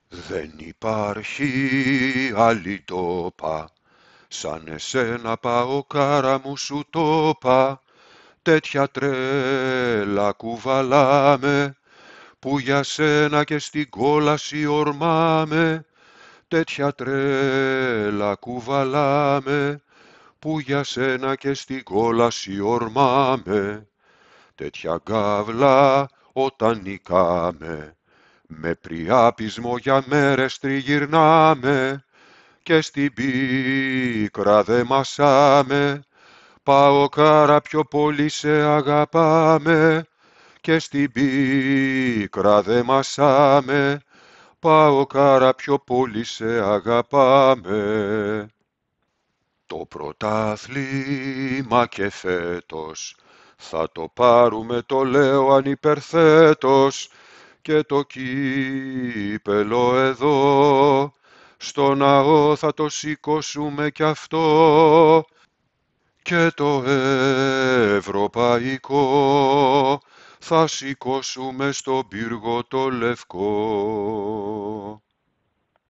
Δεν υπάρχει άλλη τόπα, σαν εσένα Παοκάρα μου σου το είπα. Τέτοια τρέλα κουβαλάμε, που για σένα και στην κόλαση ορμάμε. Τέτοια τρέλα κουβαλάμε, που για σένα και στην κόλαση ορμάμε. Τέτοια γκάβλα όταν νικάμε, με πριάπισμο για μέρες τριγυρνάμε, και στην πίκρα δε μασάμε. Παοκάρα πιο πολύ σε αγαπάμε, και στην πίκρα δε μασάμε. Παοκάρα πιο πολύ σε αγαπάμε. Το πρωτάθλημα και φέτος θα το πάρουμε, το λέω ανυπερθέτως, και το κύπελο εδώ στο ναό θα το σηκώσουμε κι αυτό, και το ευρωπαϊκό θα σηκώσουμε στον πύργο το λευκό.